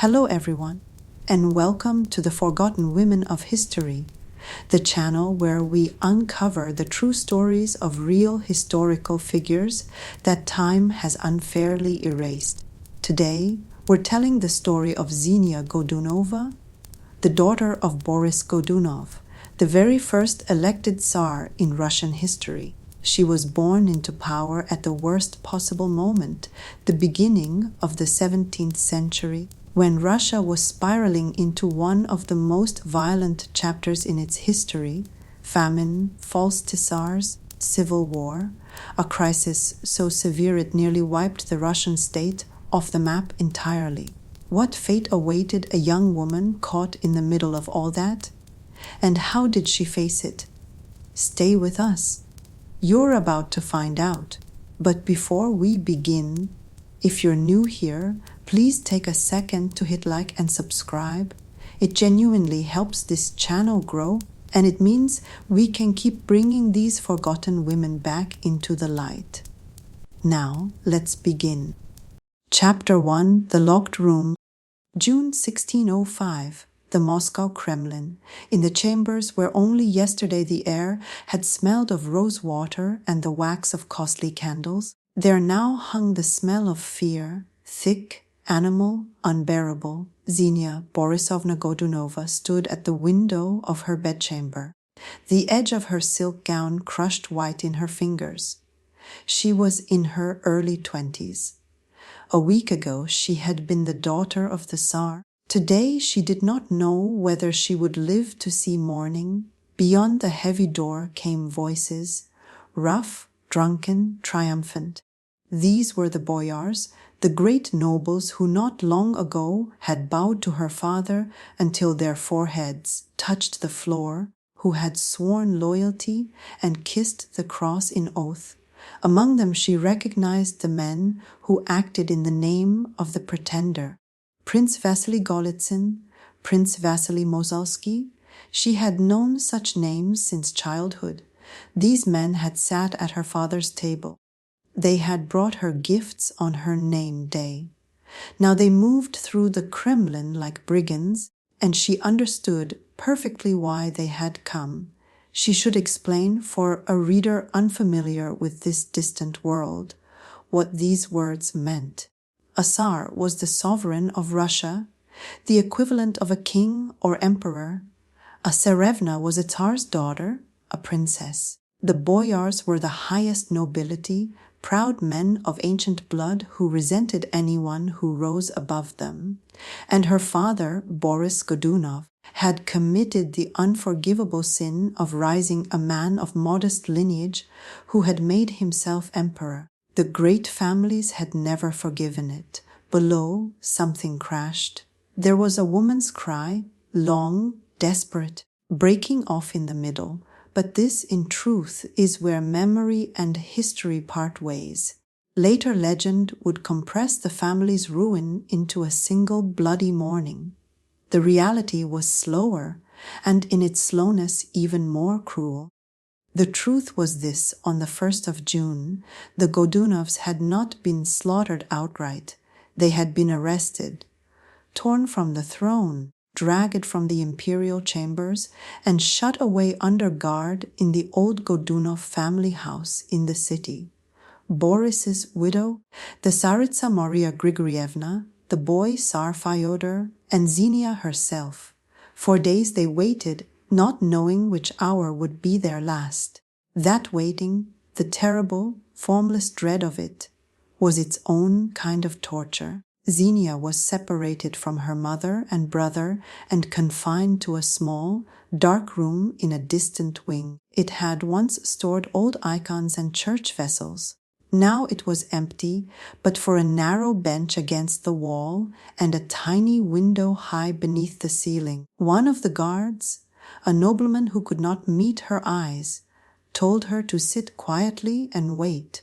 Hello everyone, and welcome to the Forgotten Women of History, the channel where we uncover the true stories of real historical figures that time has unfairly erased. Today, we're telling the story of Xenia Godunova, the daughter of Boris Godunov, the very first elected Tsar in Russian history. She was born into power at the worst possible moment, the beginning of the 17th century, when Russia was spiraling into one of the most violent chapters in its history: famine, false Tsars, civil war, a crisis so severe it nearly wiped the Russian state off the map entirely. What fate awaited a young woman caught in the middle of all that? And how did she face it? Stay with us. You're about to find out. But before we begin, if you're new here, please take a second to hit like and subscribe. It genuinely helps this channel grow, and it means we can keep bringing these forgotten women back into the light. Now, let's begin. Chapter 1: The Locked Room. June 1605. The Moscow Kremlin, in the chambers where only yesterday the air had smelled of rose water and the wax of costly candles, there now hung the smell of fear, thick, animal, unbearable. Xenia Borisovna Godunova stood at the window of her bedchamber, the edge of her silk gown crushed white in her fingers. She was in her early 20s. A week ago she had been the daughter of the Tsar. Today she did not know whether she would live to see morning. Beyond the heavy door came voices, rough, drunken, triumphant. These were the boyars, the great nobles who not long ago had bowed to her father until their foreheads touched the floor, who had sworn loyalty and kissed the cross in oath. Among them she recognized the men who acted in the name of the pretender. Prince Vasily Golitsyn, Prince Vasily Mosalsky. She had known such names since childhood. These men had sat at her father's table. They had brought her gifts on her name day. Now they moved through the Kremlin like brigands, and she understood perfectly why they had come. She should explain for a reader unfamiliar with this distant world what these words meant. A Tsar was the sovereign of Russia, the equivalent of a king or emperor. A Tsarevna was a Tsar's daughter, a princess. The boyars were the highest nobility, proud men of ancient blood who resented anyone who rose above them. And her father, Boris Godunov, had committed the unforgivable sin of rising a man of modest lineage who had made himself emperor. The great families had never forgiven it. Below, something crashed. There was a woman's cry, long, desperate, breaking off in the middle. But this, in truth, is where memory and history part ways. Later legend would compress the family's ruin into a single bloody morning. The reality was slower, and in its slowness even more cruel. The truth was this: on the 1st of June, the Godunovs had not been slaughtered outright. They had been arrested, torn from the throne, dragged from the imperial chambers, and shut away under guard in the old Godunov family house in the city. Boris's widow, the Tsaritsa Maria Grigorievna, the boy Tsar Fyodor, and Xenia herself. For days they waited, not knowing which hour would be their last. That waiting, the terrible, formless dread of it, was its own kind of torture. Xenia was separated from her mother and brother and confined to a small, dark room in a distant wing. It had once stored old icons and church vessels. Now it was empty, but for a narrow bench against the wall and a tiny window high beneath the ceiling. One of the guards, a nobleman who could not meet her eyes, told her to sit quietly and wait.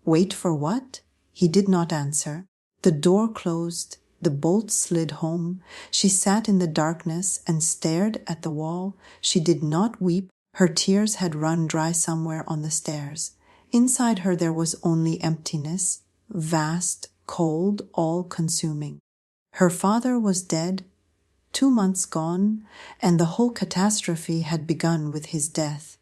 Wait for what? He did not answer. The door closed, the bolt slid home. She sat in the darkness and stared at the wall. She did not weep. Her tears had run dry somewhere on the stairs. Inside her there was only emptiness, vast, cold, all-consuming. Her father was dead, 2 months gone, and the whole catastrophe had begun with his death.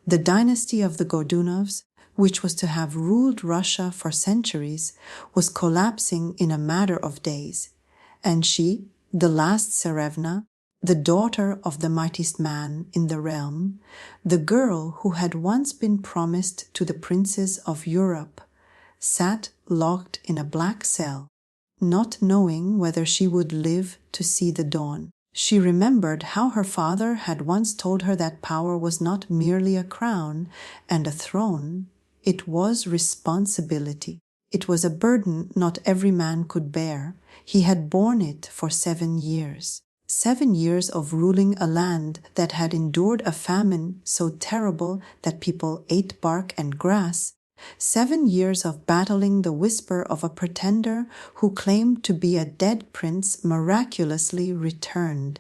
The dynasty of the Godunovs, which was to have ruled Russia for centuries, was collapsing in a matter of days, and she, the last Tsarevna, the daughter of the mightiest man in the realm, the girl who had once been promised to the princes of Europe, sat locked in a black cell, not knowing whether she would live to see the dawn. She remembered how her father had once told her that power was not merely a crown and a throne, it was responsibility. It was a burden not every man could bear. He had borne it for 7 years. 7 years of ruling a land that had endured a famine so terrible that people ate bark and grass. 7 years of battling the whisper of a pretender who claimed to be a dead prince miraculously returned.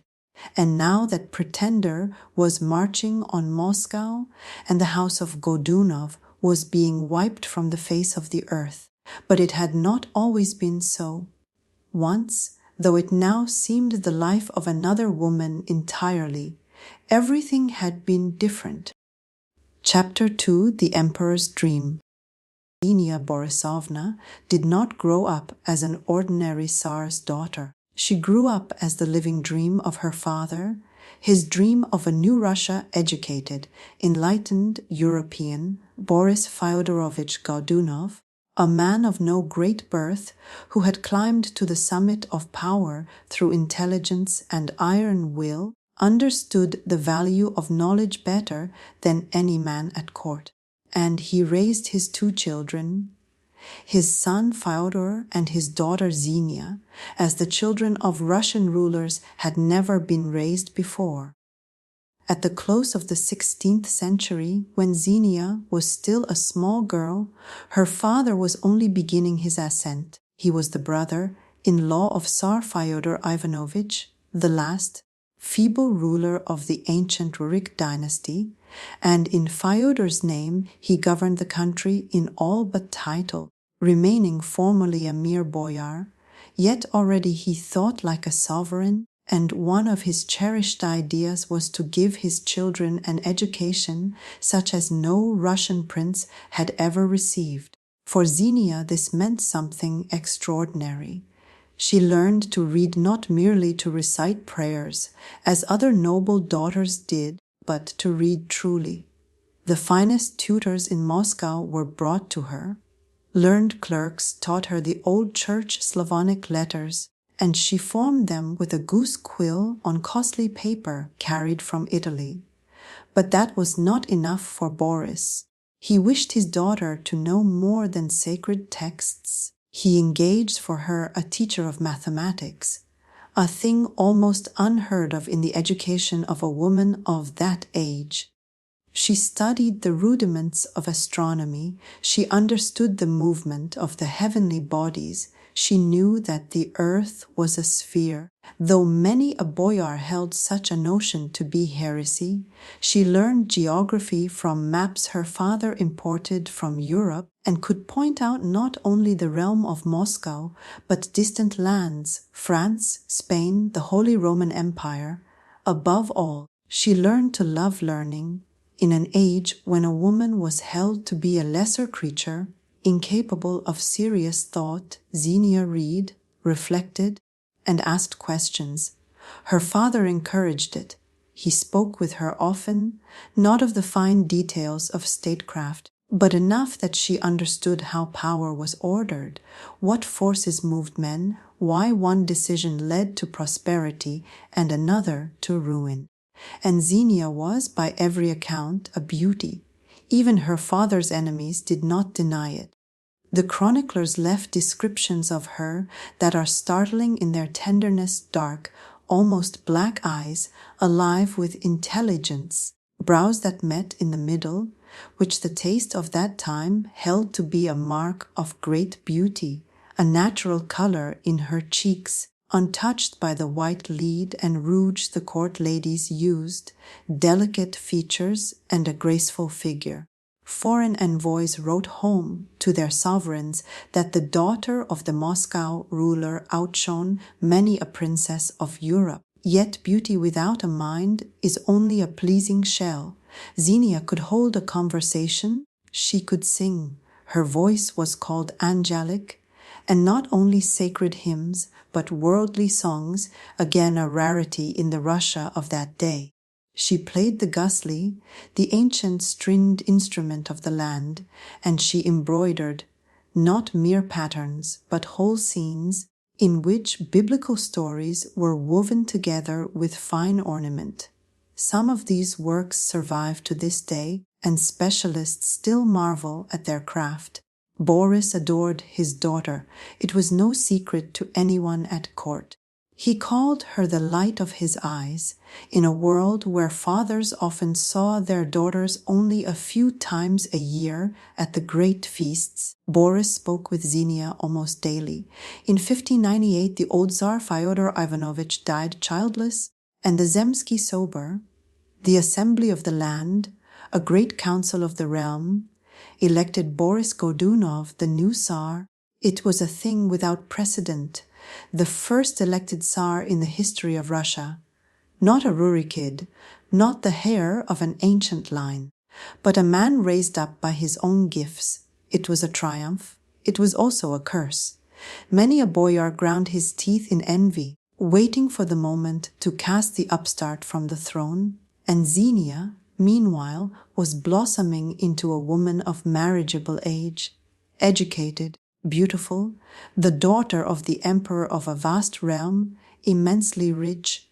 And now that pretender was marching on Moscow, and the house of Godunov was being wiped from the face of the earth. But it had not always been so. Once, though it now seemed the life of another woman entirely, everything had been different. Chapter 2: The Emperor's Dream. Xenia Borisovna did not grow up as an ordinary Tsar's daughter. She grew up as the living dream of her father, his dream of a new Russia educated, enlightened European, Boris Fyodorovich Godunov, a man of no great birth who had climbed to the summit of power through intelligence and iron will, understood the value of knowledge better than any man at court. And he raised his 2 children, his son Fyodor and his daughter Xenia, as the children of Russian rulers had never been raised before. At the close of the 16th century, when Xenia was still a small girl, her father was only beginning his ascent. He was the brother-in-law of Tsar Fyodor Ivanovich, the last, feeble ruler of the ancient Rurik dynasty, and in Fyodor's name he governed the country in all but title, remaining formally a mere boyar, yet already he thought like a sovereign, and one of his cherished ideas was to give his children an education such as no Russian prince had ever received. For Xenia this meant something extraordinary. She learned to read not merely to recite prayers, as other noble daughters did, but to read truly. The finest tutors in Moscow were brought to her. Learned clerks taught her the old church Slavonic letters, and she formed them with a goose quill on costly paper carried from Italy. But that was not enough for Boris. He wished his daughter to know more than sacred texts. He engaged for her a teacher of mathematics, a thing almost unheard of in the education of a woman of that age. She studied the rudiments of astronomy, she understood the movement of the heavenly bodies, she knew that the earth was a sphere. Though many a boyar held such a notion to be heresy, she learned geography from maps her father imported from Europe and could point out not only the realm of Moscow, but distant lands, France, Spain, the Holy Roman Empire. Above all, she learned to love learning. In an age when a woman was held to be a lesser creature, incapable of serious thought, Xenia read, reflected, and asked questions. Her father encouraged it. He spoke with her often, not of the fine details of statecraft, but enough that she understood how power was ordered, what forces moved men, why one decision led to prosperity and another to ruin. And Xenia was, by every account, a beauty. Even her father's enemies did not deny it. The chroniclers left descriptions of her that are startling in their tenderness, dark, almost black eyes, alive with intelligence, brows that met in the middle, which the taste of that time held to be a mark of great beauty, a natural color in her cheeks, untouched by the white lead and rouge the court ladies used, delicate features and a graceful figure. foreign envoys wrote home to their sovereigns that the daughter of the Moscow ruler outshone many a princess of Europe. Yet beauty without a mind is only a pleasing shell. Xenia could hold a conversation, she could sing. Her voice was called angelic, and not only sacred hymns, but worldly songs, again a rarity in the Russia of that day. She played the gusli, the ancient stringed instrument of the land, and she embroidered not mere patterns, but whole scenes in which biblical stories were woven together with fine ornament. Some of these works survive to this day, and specialists still marvel at their craft. Boris adored his daughter. It was no secret to anyone at court. He called her the light of his eyes. In a world where fathers often saw their daughters only a few times a year at the great feasts, Boris spoke with Xenia almost daily. In 1598, the old Tsar Fyodor Ivanovich died childless, and the Zemsky Sober, the Assembly of the Land, a great council of the realm, elected Boris Godunov the new Tsar. It was a thing without precedent, the first elected Tsar in the history of Russia. Not a Rurikid, not the heir of an ancient line, but a man raised up by his own gifts. It was a triumph. It was also a curse. Many a boyar ground his teeth in envy, waiting for the moment to cast the upstart from the throne, and Xenia, meanwhile, was blossoming into a woman of marriageable age, educated, beautiful, the daughter of the emperor of a vast realm, immensely rich.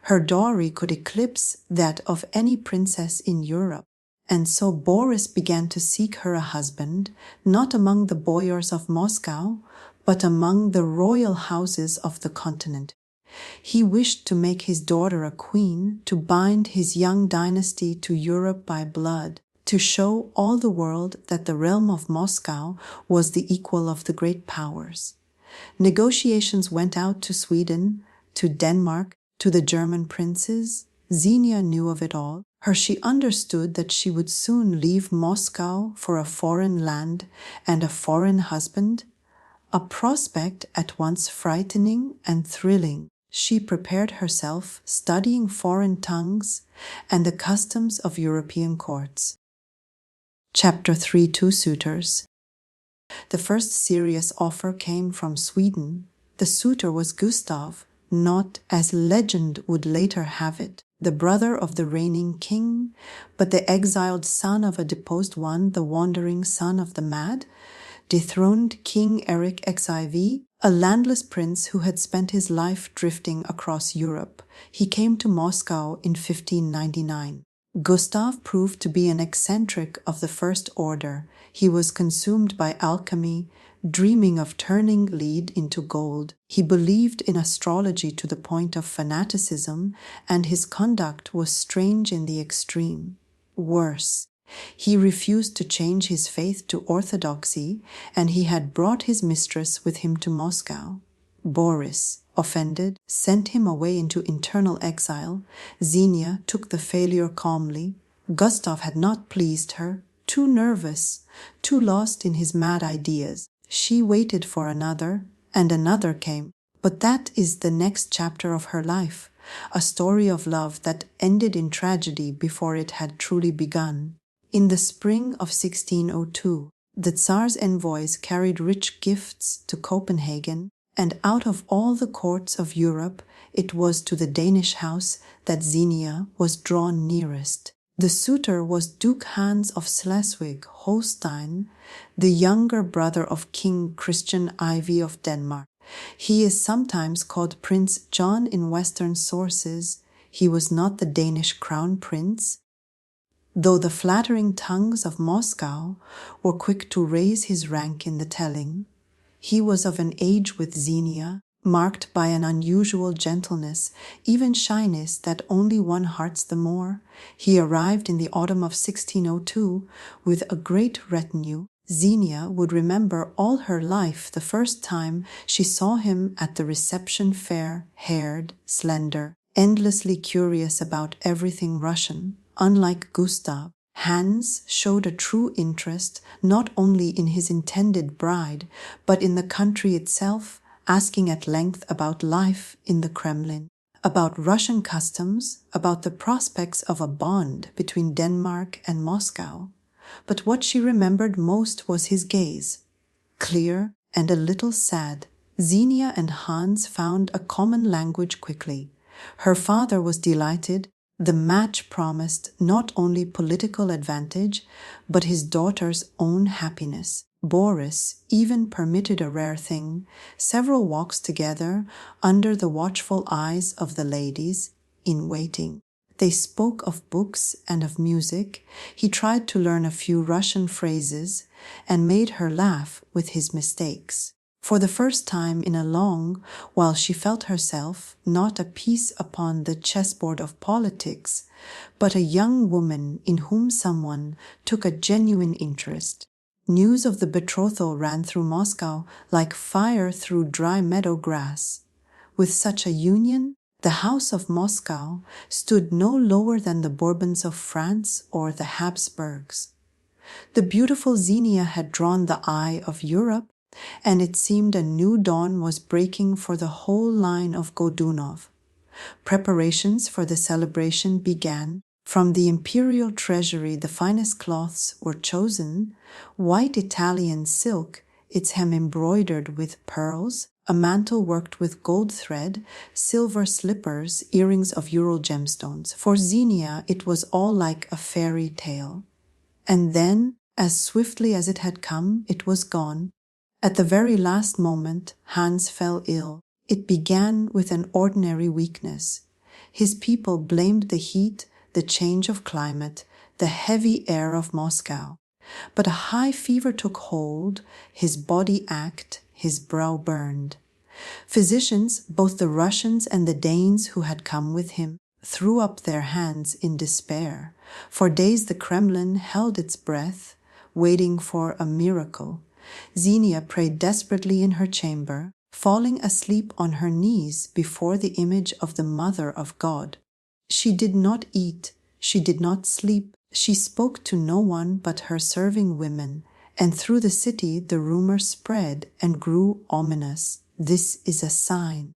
Her dowry could eclipse that of any princess in Europe. And so Boris began to seek her a husband, not among the boyars of Moscow, but among the royal houses of the continent. He wished to make his daughter a queen, to bind his young dynasty to Europe by blood, to show all the world that the realm of Moscow was the equal of the great powers. Negotiations went out to Sweden, to Denmark, to the German princes. Xenia knew of it all. She understood that she would soon leave Moscow for a foreign land and a foreign husband, a prospect at once frightening and thrilling. She prepared herself, studying foreign tongues and the customs of European courts. Chapter 3, 2 Suitors. The first serious offer came from Sweden. The suitor was Gustav, not, as legend would later have it, the brother of the reigning king, but the exiled son of a deposed one, the wandering son of the mad, dethroned King Eric XIV, a landless prince who had spent his life drifting across Europe. He came to Moscow in 1599. Gustav proved to be an eccentric of the first order. He was consumed by alchemy, dreaming of turning lead into gold. He believed in astrology to the point of fanaticism, and his conduct was strange in the extreme. Worse, he refused to change his faith to orthodoxy, and he had brought his mistress with him to Moscow. Boris, offended, sent him away into internal exile. Xenia took the failure calmly. Gustav had not pleased her, too nervous, too lost in his mad ideas. She waited for another, and another came. But that is the next chapter of her life, a story of love that ended in tragedy before it had truly begun. In the spring of 1602, the Tsar's envoys carried rich gifts to Copenhagen, and out of all the courts of Europe, it was to the Danish house that Xenia was drawn nearest. The suitor was Duke Hans of Schleswig-Holstein, the younger brother of King Christian IV of Denmark. He is sometimes called Prince John in Western sources. He was not the Danish crown prince, though the flattering tongues of Moscow were quick to raise his rank in the telling. He was of an age with Xenia, marked by an unusual gentleness, even shyness that only won hearts the more. He arrived in the autumn of 1602 with a great retinue. Xenia would remember all her life the first time she saw him at the reception, fair-haired, slender, endlessly curious about everything Russian. Unlike Gustav, Hans showed a true interest not only in his intended bride, but in the country itself, asking at length about life in the Kremlin, about Russian customs, about the prospects of a bond between Denmark and Moscow. But what she remembered most was his gaze, clear and a little sad. Xenia and Hans found a common language quickly. Her father was delighted. The match promised not only political advantage, but his daughter's own happiness. Boris even permitted a rare thing, several walks together under the watchful eyes of the ladies in waiting. They spoke of books and of music. He tried to learn a few Russian phrases and made her laugh with his mistakes. For the first time in a long while she felt herself not a piece upon the chessboard of politics, but a young woman in whom someone took a genuine interest. News of the betrothal ran through Moscow like fire through dry meadow grass. With such a union, the House of Moscow stood no lower than the Bourbons of France or the Habsburgs. The beautiful Xenia had drawn the eye of Europe, and it seemed a new dawn was breaking for the whole line of Godunov. Preparations for the celebration began. From the imperial treasury the finest cloths were chosen, white Italian silk, its hem embroidered with pearls, a mantle worked with gold thread, silver slippers, earrings of Ural gemstones. For Xenia it was all like a fairy tale. And then, as swiftly as it had come, it was gone. At the very last moment, Hans fell ill. It began with an ordinary weakness. His people blamed the heat, the change of climate, the heavy air of Moscow. But a high fever took hold, his body ached, his brow burned. Physicians, both the Russians and the Danes who had come with him, threw up their hands in despair. For days the Kremlin held its breath, waiting for a miracle. Xenia prayed desperately in her chamber, falling asleep on her knees before the image of the Mother of God. She did not eat, she did not sleep, she spoke to no one but her serving women, and through the city the rumor spread and grew ominous. This is a sign.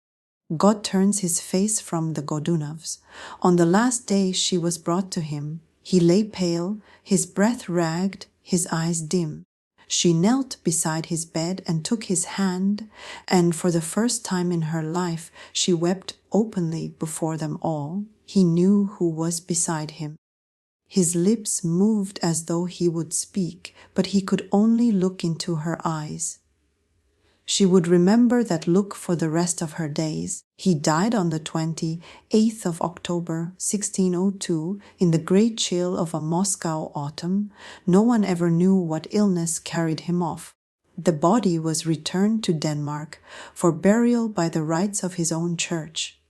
God turns his face from the Godunovs. On the last day she was brought to him. He lay pale, his breath ragged, his eyes dim. She knelt beside his bed and took his hand, and for the first time in her life she wept openly before them all. He knew who was beside him. His lips moved as though he would speak, but he could only look into her eyes. She would remember that look for the rest of her days. He died on the 28th of October, 1602, in the great chill of a Moscow autumn. No one ever knew what illness carried him off. The body was returned to Denmark for burial by the rites of his own church.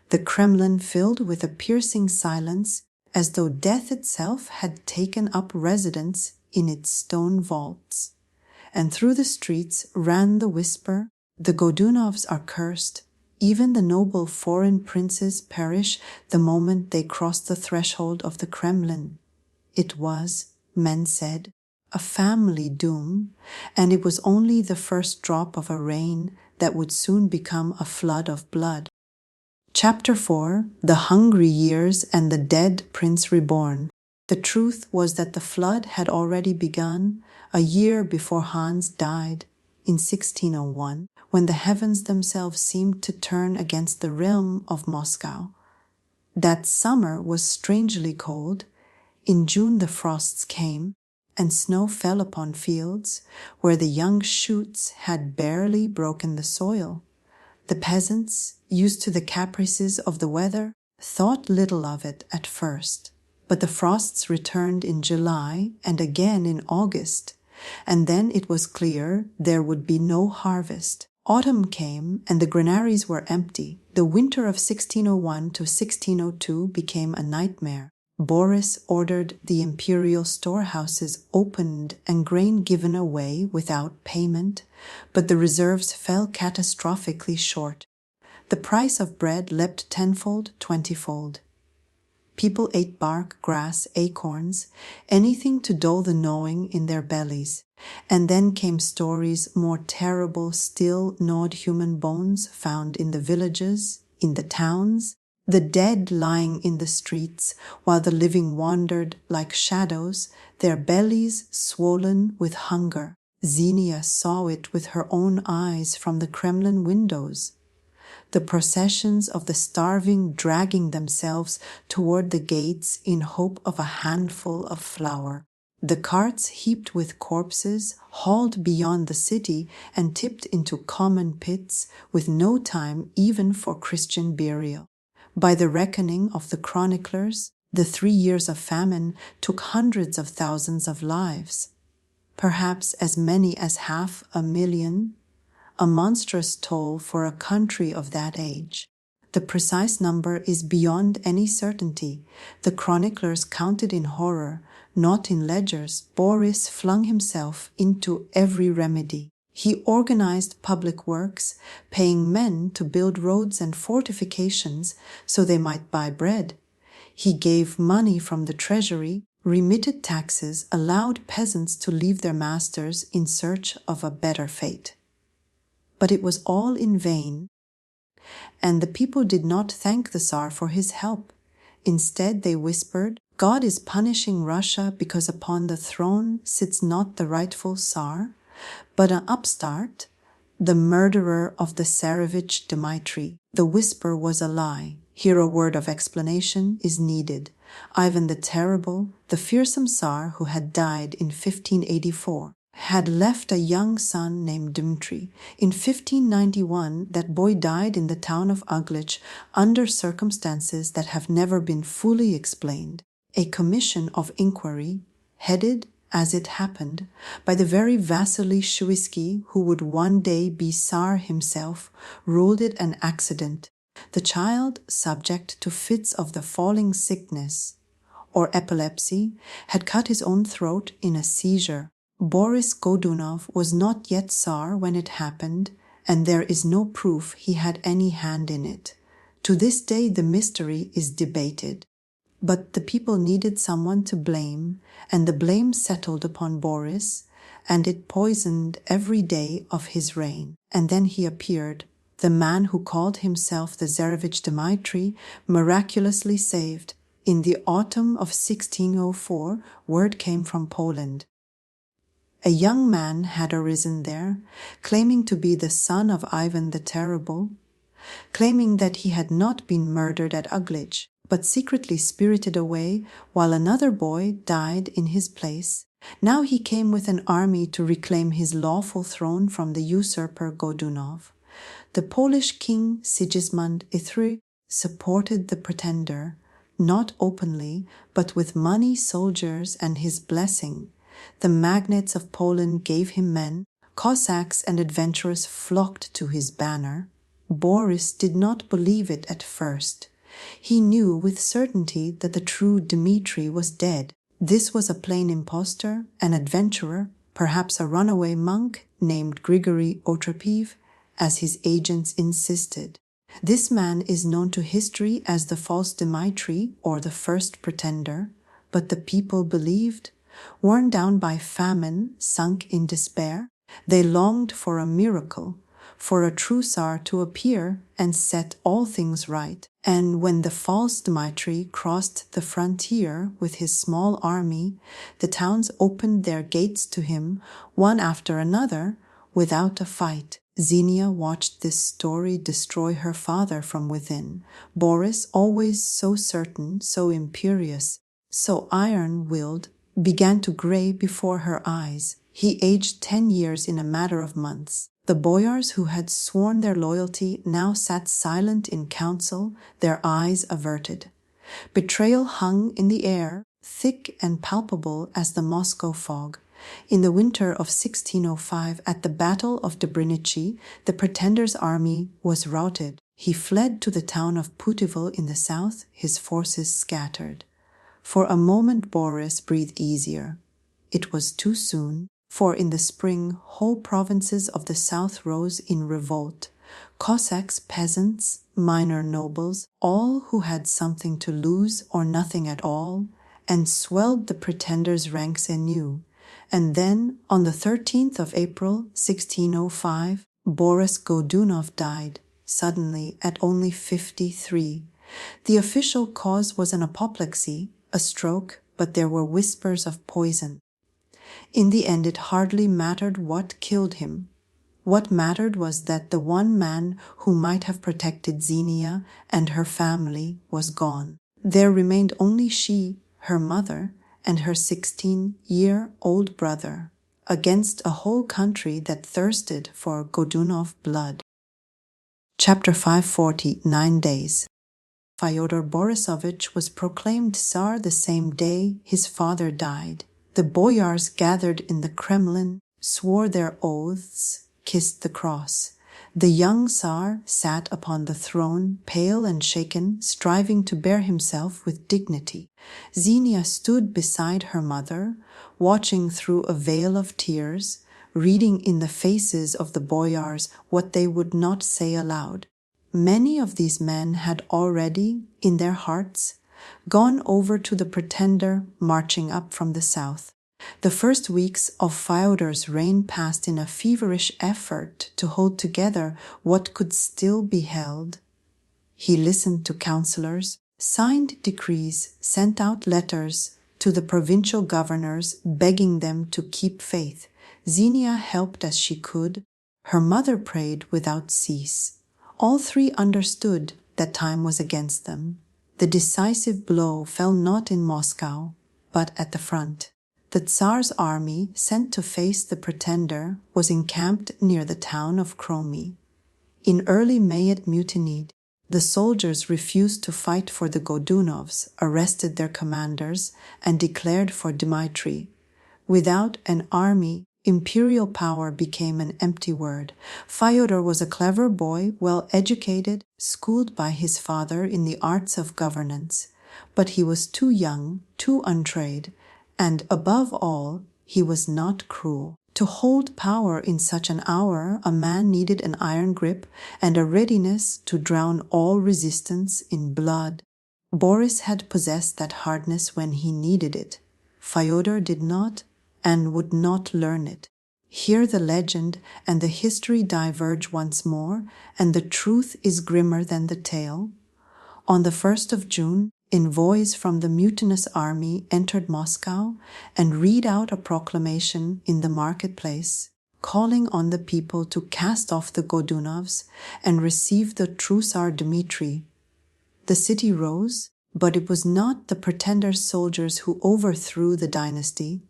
The Kremlin filled with a piercing silence, as though death itself had taken up residence in its stone vaults. And through the streets ran the whisper, "The Godunovs are cursed. Even the noble foreign princes perish the moment they cross the threshold of the Kremlin." It was, men said, a family doom, and it was only the first drop of a rain that would soon become a flood of blood. Chapter 4: The Hungry Years and the Dead Prince Reborn. The truth was that the flood had already begun a year before Hans died, in 1601, when the heavens themselves seemed to turn against the realm of Moscow. That summer was strangely cold. In June the frosts came, and snow fell upon fields where the young shoots had barely broken the soil. The peasants, used to the caprices of the weather, thought little of it at first. But the frosts returned in July and again in August, and then it was clear there would be no harvest. Autumn came, and the granaries were empty. The winter of 1601 to 1602 became a nightmare. Boris ordered the imperial storehouses opened and grain given away without payment, but the reserves fell catastrophically short. The price of bread leapt tenfold, twentyfold. People ate bark, grass, acorns, anything to dull the gnawing in their bellies. And then came stories more terrible still, gnawed human bones found in the villages, in the towns, the dead lying in the streets, while the living wandered like shadows, their bellies swollen with hunger. Xenia saw it with her own eyes from the Kremlin windows. The processions of the starving dragging themselves toward the gates in hope of a handful of flour. The carts heaped with corpses, hauled beyond the city and tipped into common pits, with no time even for Christian burial. By the reckoning of the chroniclers, the 3 years of famine took hundreds of thousands of lives, perhaps as many as 500,000, a monstrous toll for a country of that age. The precise number is beyond any certainty. The chroniclers counted in horror, not in ledgers. Boris flung himself into every remedy. He organized public works, paying men to build roads and fortifications so they might buy bread. He gave money from the treasury, remitted taxes, allowed peasants to leave their masters in search of a better fate. But it was all in vain, and the people did not thank the Tsar for his help. Instead, they whispered, "God is punishing Russia because upon the throne sits not the rightful Tsar, but an upstart, the murderer of the Tsarevich Dmitri." The whisper was a lie. Here a word of explanation is needed. Ivan the Terrible, the fearsome Tsar who had died in 1584, had left a young son named Dmitri. In 1591, that boy died in the town of Uglich under circumstances that have never been fully explained. A commission of inquiry, headed, as it happened, by the very Vasily Shuisky, who would one day be Tsar himself, ruled it an accident. The child, subject to fits of the falling sickness or epilepsy, had cut his own throat in a seizure. Boris Godunov was not yet Tsar when it happened, and there is no proof he had any hand in it. To this day the mystery is debated. But the people needed someone to blame, and the blame settled upon Boris, and it poisoned every day of his reign. And then he appeared, the man who called himself the Tsarevich Dmitri, miraculously saved. In the autumn of 1604, word came from Poland. A young man had arisen there, claiming to be the son of Ivan the Terrible, claiming that he had not been murdered at Uglich, but secretly spirited away while another boy died in his place. Now he came with an army to reclaim his lawful throne from the usurper Godunov. The Polish king Sigismund III supported the pretender, not openly, but with money, soldiers, and his blessing. The magnates of Poland gave him men. Cossacks and adventurers flocked to his banner. Boris did not believe it at first. He knew with certainty that the true Dmitri was dead. This was a plain impostor, an adventurer, perhaps a runaway monk named Grigory Otrepiev, as his agents insisted. This man is known to history as the false Dmitri or the first pretender, but the people believed. Worn down by famine, sunk in despair, they longed for a miracle, for a true Tsar to appear and set all things right. And when the false Dmitri crossed the frontier with his small army, the towns opened their gates to him, one after another, without a fight. Xenia watched this story destroy her father from within. Boris, always so certain, so imperious, so iron-willed, began to gray before her eyes. He aged 10 years in a matter of months. The boyars who had sworn their loyalty now sat silent in council, their eyes averted. Betrayal hung in the air, thick and palpable as the Moscow fog. In the winter of 1605, at the Battle of Dobrinichi, the pretender's army was routed. He fled to the town of Putyvl in the south, his forces scattered. For a moment Boris breathed easier. It was too soon, for in the spring whole provinces of the south rose in revolt. Cossacks, peasants, minor nobles, all who had something to lose or nothing at all, and swelled the pretender's ranks anew. And then, on the 13th of April, 1605, Boris Godunov died, suddenly at only 53. The official cause was an apoplexy, a stroke, but there were whispers of poison. In the end, it hardly mattered what killed him. What mattered was that the one man who might have protected Xenia and her family was gone. There remained only she, her mother, and her 16-year-old brother, against a whole country that thirsted for Godunov blood. Chapter 540, 9 Days. Fyodor Borisovich was proclaimed Tsar the same day his father died. The boyars gathered in the Kremlin, swore their oaths, kissed the cross. The young Tsar sat upon the throne, pale and shaken, striving to bear himself with dignity. Xenia stood beside her mother, watching through a veil of tears, reading in the faces of the boyars what they would not say aloud. Many of these men had already, in their hearts, gone over to the pretender marching up from the south. The first weeks of Fyodor's reign passed in a feverish effort to hold together what could still be held. He listened to counselors, signed decrees, sent out letters to the provincial governors begging them to keep faith. Xenia helped as she could. Her mother prayed without cease. All three understood that time was against them. The decisive blow fell not in Moscow, but at the front. The Tsar's army, sent to face the pretender, was encamped near the town of Kromy. In early May it mutinied. The soldiers refused to fight for the Godunovs, arrested their commanders, and declared for Dmitry. Without an army, imperial power became an empty word. Fyodor was a clever boy, well educated, schooled by his father in the arts of governance. But he was too young, too untrained, and above all, he was not cruel. To hold power in such an hour, a man needed an iron grip and a readiness to drown all resistance in blood. Boris had possessed that hardness when he needed it. Fyodor did not and would not learn it. Here the legend and the history diverge once more, and the truth is grimmer than the tale. On the 1st of June, envoys from the mutinous army entered Moscow and read out a proclamation in the marketplace, calling on the people to cast off the Godunovs and receive the true Tsar Dmitry. The city rose, but it was not the pretender's soldiers who overthrew the dynasty.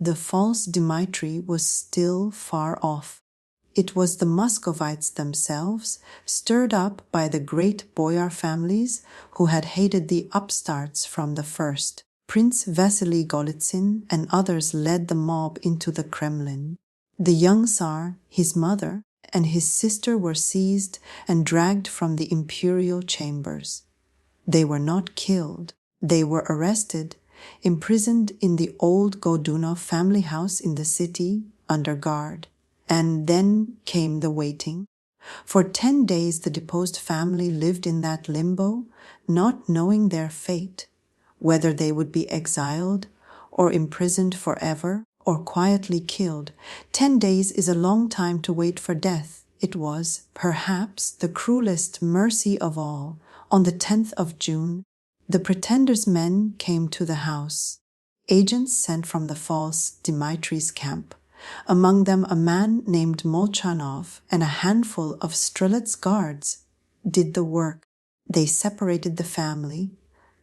The false Dmitry was still far off. It was the Muscovites themselves, stirred up by the great boyar families who had hated the upstarts from the first. Prince Vasily Golitsyn and others led the mob into the Kremlin. The young Tsar, his mother, and his sister were seized and dragged from the imperial chambers. They were not killed. They were arrested, imprisoned in the old Godunov family house in the city under guard. And then came the waiting. For 10 days the deposed family lived in that limbo, not knowing their fate, whether they would be exiled or imprisoned forever or quietly killed. 10 days is a long time to wait for death. It was, perhaps, the cruelest mercy of all. On the 10th of June, the pretender's men came to the house. Agents sent from the false Dmitry's camp. Among them a man named Molchanov and a handful of Strelets guards did the work. They separated the family.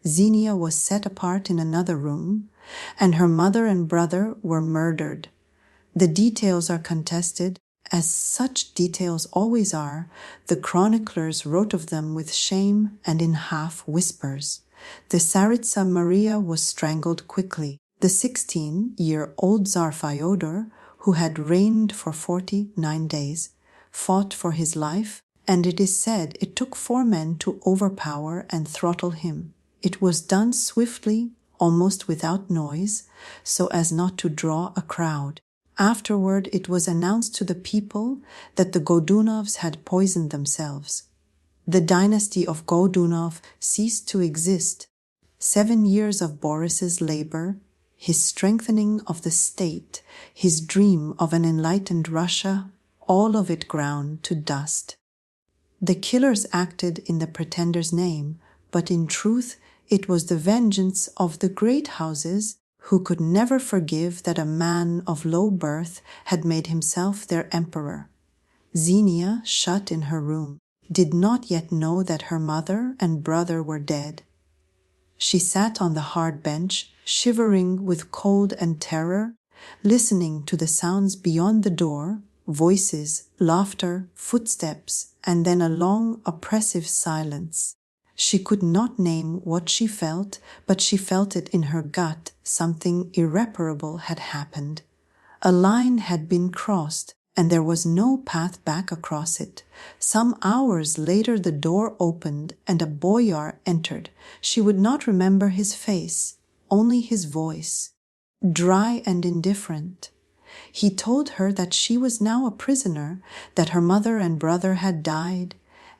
Xenia was set apart in another room, and her mother and brother were murdered. The details are contested, as such details always are. The chroniclers wrote of them with shame and in half whispers. The Tsaritsa Maria was strangled quickly. The 16-year-old Tsar Fyodor, who had reigned for 49 days, fought for his life, and it is said it took 4 men to overpower and throttle him. It was done swiftly, almost without noise, so as not to draw a crowd. Afterward, it was announced to the people that the Godunovs had poisoned themselves. The dynasty of Godunov ceased to exist. 7 years of Boris's labor, his strengthening of the state, his dream of an enlightened Russia, all of it ground to dust. The killers acted in the pretender's name, but in truth it was the vengeance of the great houses who could never forgive that a man of low birth had made himself their emperor. Xenia, shut in her room, did not yet know that her mother and brother were dead. She sat on the hard bench, shivering with cold and terror, listening to the sounds beyond the door, voices, laughter, footsteps, and then a long, oppressive silence. She could not name what she felt, but she felt it in her gut. Something irreparable had happened. A line had been crossed, and there was no path back across it. Some hours later the door opened and a boyar entered. She would not remember his face, only his voice, dry and indifferent. He told her that she was now a prisoner, that her mother and brother had died,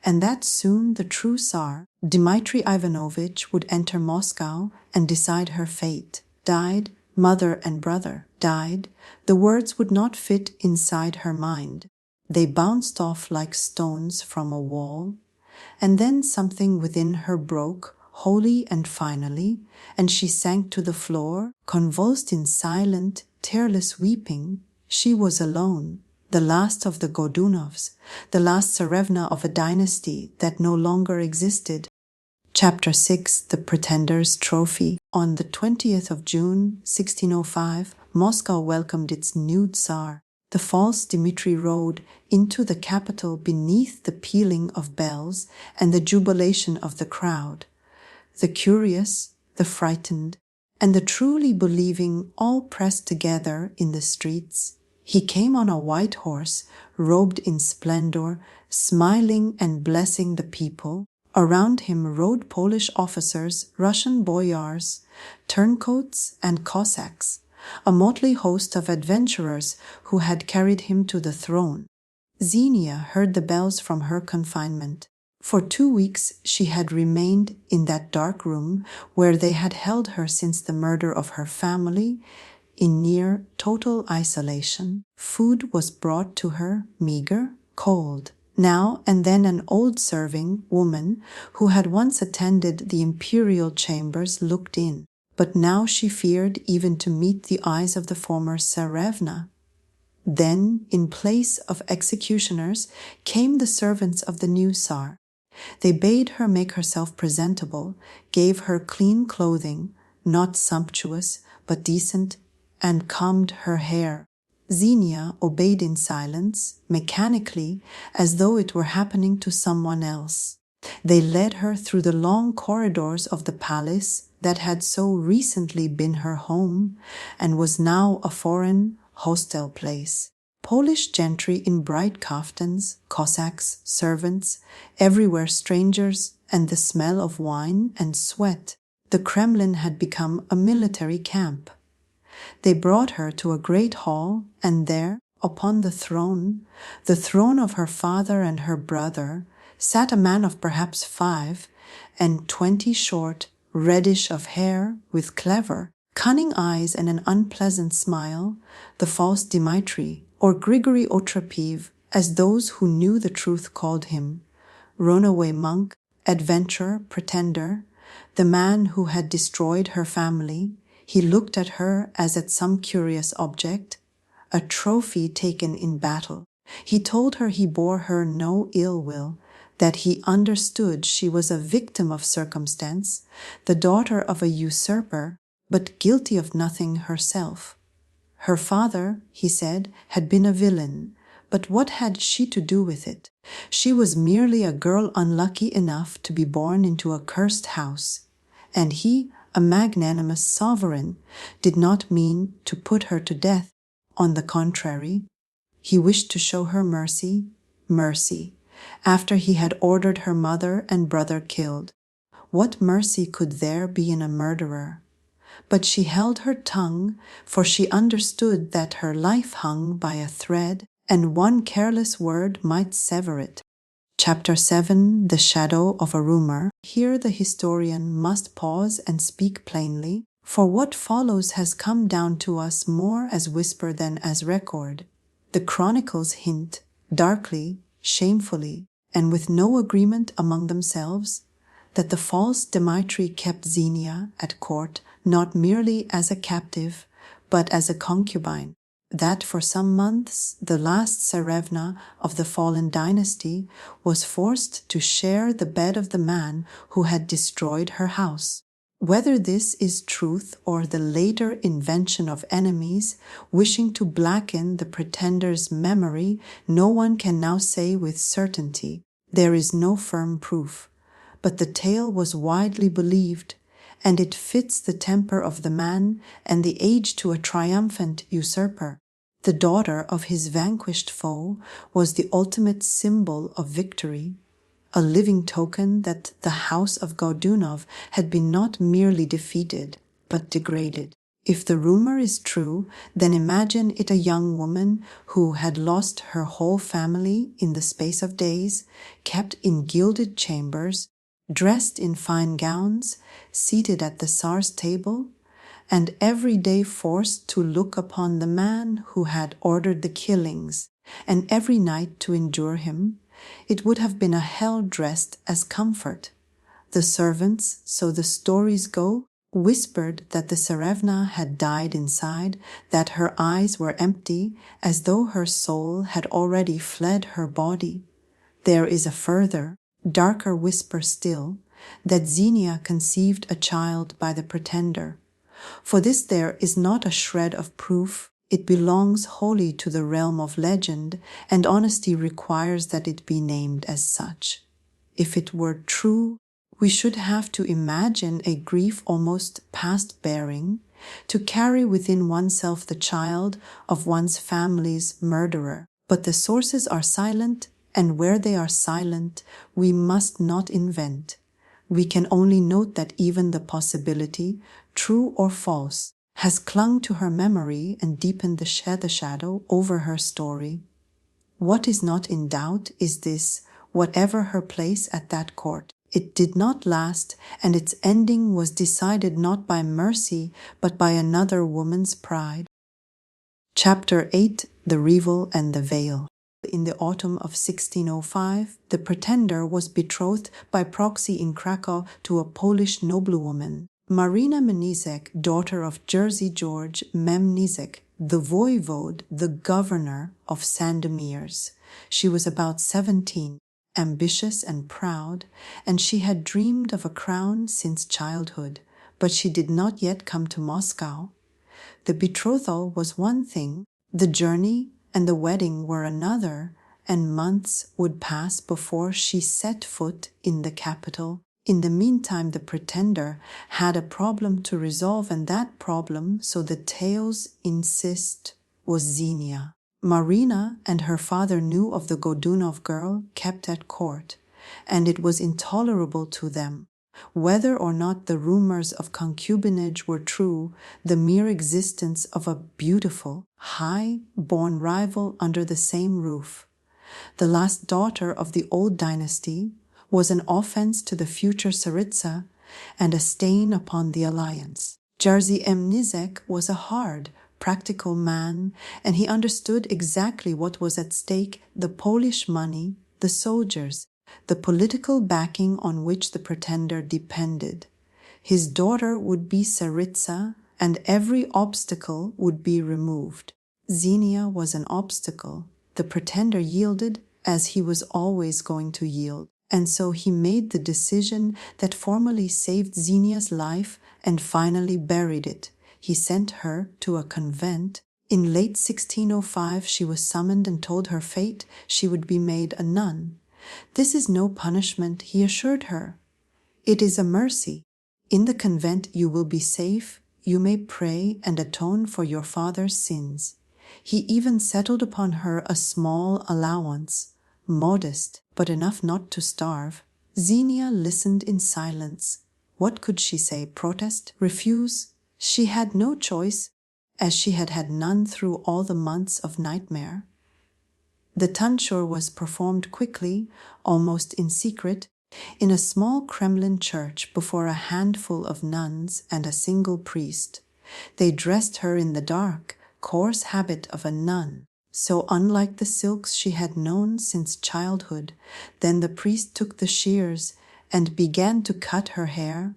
and that soon the true Tsar, Dmitri Ivanovich, would enter Moscow and decide her fate. Died, mother and brother died. The words would not fit inside her mind. They bounced off like stones from a wall, and then something within her broke, wholly and finally, and she sank to the floor, convulsed in silent, tearless weeping. She was alone, the last of the Godunovs, the last Tsarevna of a dynasty that no longer existed. Chapter 6, The Pretender's Trophy. On the 20th of June, 1605, Moscow welcomed its new Tsar. The false Dmitri rode into the capital beneath the pealing of bells and the jubilation of the crowd. The curious, the frightened, and the truly believing all pressed together in the streets. He came on a white horse, robed in splendor, smiling and blessing the people. Around him rode Polish officers, Russian boyars, turncoats, and Cossacks, a motley host of adventurers who had carried him to the throne. Xenia heard the bells from her confinement. For 2 weeks she had remained in that dark room where they had held her since the murder of her family, in near total isolation. Food was brought to her, meager, cold. Now and then an old serving woman who had once attended the imperial chambers looked in, but now she feared even to meet the eyes of the former Tsarevna. Then, in place of executioners, came the servants of the new Tsar. They bade her make herself presentable, gave her clean clothing, not sumptuous, but decent, and combed her hair. Xenia obeyed in silence, mechanically, as though it were happening to someone else. They led her through the long corridors of the palace that had so recently been her home and was now a foreign, hostile place. Polish gentry in bright kaftans, Cossacks, servants, everywhere strangers, and the smell of wine and sweat. The Kremlin had become a military camp. They brought her to a great hall, and there, upon the throne of her father and her brother, sat a man of perhaps 5 and 20, short, reddish of hair, with clever, cunning eyes and an unpleasant smile, the false Dmitri, or Grigory Otrapiv, as those who knew the truth called him, runaway monk, adventurer, pretender, the man who had destroyed her family. He looked at her as at some curious object, a trophy taken in battle. He told her he bore her no ill will, that he understood she was a victim of circumstance, the daughter of a usurper, but guilty of nothing herself. Her father, he said, had been a villain, but what had she to do with it? She was merely a girl unlucky enough to be born into a cursed house, and he, a magnanimous sovereign, did not mean to put her to death. On the contrary, he wished to show her mercy, after he had ordered her mother and brother killed. What mercy could there be in a murderer? but she held her tongue, for she understood that her life hung by a thread, and one careless word might sever it. Chapter 7, The Shadow of a Rumor. Here the historian must pause and speak plainly, for what follows has come down to us more as whisper than as record. The chronicles hint, darkly, shamefully, and with no agreement among themselves, that the false Dmitri kept Xenia at court not merely as a captive, but as a concubine, that for some months the last Tsarevna of the fallen dynasty was forced to share the bed of the man who had destroyed her house. Whether this is truth or the later invention of enemies wishing to blacken the pretender's memory, no one can now say with certainty. There is no firm proof, but the tale was widely believed, and it fits the temper of the man and the age to a triumphant usurper. The daughter of his vanquished foe was the ultimate symbol of victory, a living token that the house of Godunov had been not merely defeated, but degraded. If the rumor is true, then imagine it a young woman who had lost her whole family in the space of days, kept in gilded chambers, dressed in fine gowns, seated at the Tsar's table, and every day forced to look upon the man who had ordered the killings, and every night to endure him. It would have been a hell dressed as comfort. The servants, so the stories go, whispered that the Tsarevna had died inside, that her eyes were empty, as though her soul had already fled her body. There is a further, darker whisper still, that Xenia conceived a child by the pretender. For this there is not a shred of proof. It belongs wholly to the realm of legend, and honesty requires that it be named as such. If it were true, we should have to imagine a grief almost past bearing, to carry within oneself the child of one's family's murderer. But the sources are silent, and where they are silent, we must not invent. We can only note that even the possibility, true or false, has clung to her memory and deepened the shadow over her story. What is not in doubt is this: whatever her place at that court, it did not last, and its ending was decided not by mercy, but by another woman's pride. Chapter 8, The Revel and the Veil. In the autumn of 1605, the pretender was betrothed by proxy in Krakow to a Polish noblewoman, Marina Mniszek, daughter of Jerzy George Memniszek, the voivode, the governor of Sandomierz. She was about 17, ambitious and proud, and she had dreamed of a crown since childhood, but she did not yet come to Moscow. The betrothal was one thing, the journey and the wedding were another, and months would pass before she set foot in the capital. In the meantime, the pretender had a problem to resolve, and that problem, so the tales insist, was Xenia. Marina and her father knew of the Godunov girl kept at court, and it was intolerable to them. Whether or not the rumors of concubinage were true, the mere existence of a beautiful, high-born rival under the same roof, the last daughter of the old dynasty, was an offense to the future Tsaritsa and a stain upon the alliance. Jerzy Memniszek was a hard, practical man, and he understood exactly what was at stake: the Polish money, the soldiers, the political backing on which the pretender depended. His daughter would be Tsaritsa, and every obstacle would be removed. Xenia was an obstacle. The pretender yielded, as he was always going to yield, and so he made the decision that formally saved Xenia's life and finally buried it. He sent her to a convent. In late 1605 she was summoned and told her fate: she would be made a nun. This is no punishment, he assured her. It is a mercy. In the convent you will be safe. You may pray and atone for your father's sins. He even settled upon her a small allowance, modest, but enough not to starve. Xenia listened in silence. What could she say? Protest? Refuse? She had no choice, as she had had none through all the months of nightmare. The tonsure was performed quickly, almost in secret, in a small Kremlin church before a handful of nuns and a single priest. They dressed her in the dark, coarse habit of a nun, so unlike the silks she had known since childhood. Then the priest took the shears and began to cut her hair,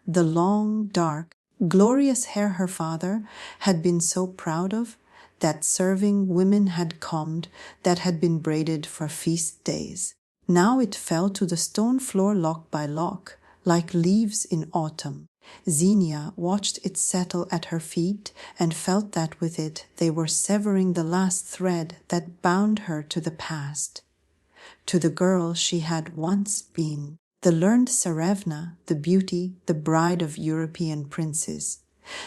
the long, dark, glorious hair her father had been so proud of, that serving women had combed, that had been braided for feast days. Now it fell to the stone floor lock by lock, like leaves in autumn. Xenia watched it settle at her feet and felt that with it they were severing the last thread that bound her to the past, to the girl she had once been, the learned Tsarevna, the beauty, the bride of European princes.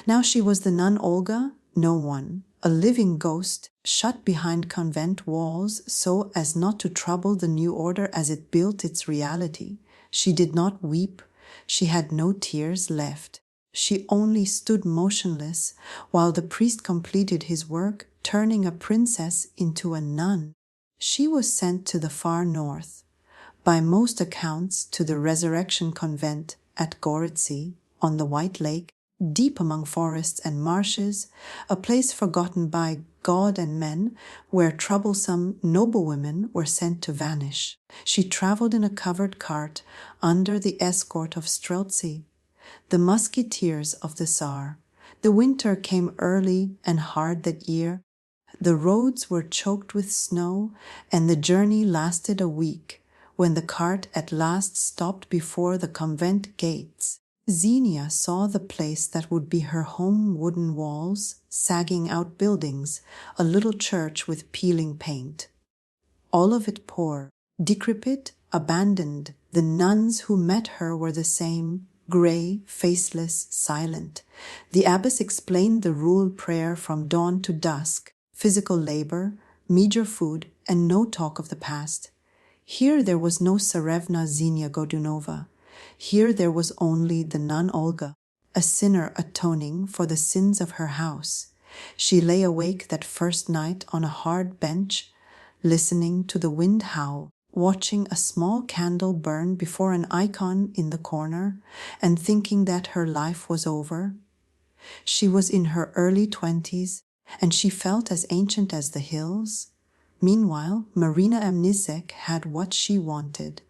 Now she was the nun Olga, no one, a living ghost, shut behind convent walls so as not to trouble the new order as it built its reality. She did not weep. She had no tears left. She only stood motionless while the priest completed his work, turning a princess into a nun. She was sent to the far north, by most accounts to the Resurrection Convent at Gorodzi on the White Lake, deep among forests and marshes, a place forgotten by God and men, where troublesome noblewomen were sent to vanish. She traveled in a covered cart under the escort of Streltsy, the musketeers of the Tsar. The winter came early and hard that year. The roads were choked with snow, and the journey lasted a week, when the cart at last stopped before the convent gates. Xenia saw the place that would be her home, wooden walls, sagging out buildings, a little church with peeling paint. All of it poor, decrepit, abandoned. The nuns who met her were the same, gray, faceless, silent. The abbess explained the rule prayer from dawn to dusk, physical labor, meager food, and no talk of the past. Here there was no Tsarevna Xenia Godunova. Here there was only the nun Olga, a sinner atoning for the sins of her house. She lay awake that first night on a hard bench, listening to the wind howl, watching a small candle burn before an icon in the corner, and thinking that her life was over. She was in her early 20s, and she felt as ancient as the hills. Meanwhile, Marina Amnizek had what she wanted.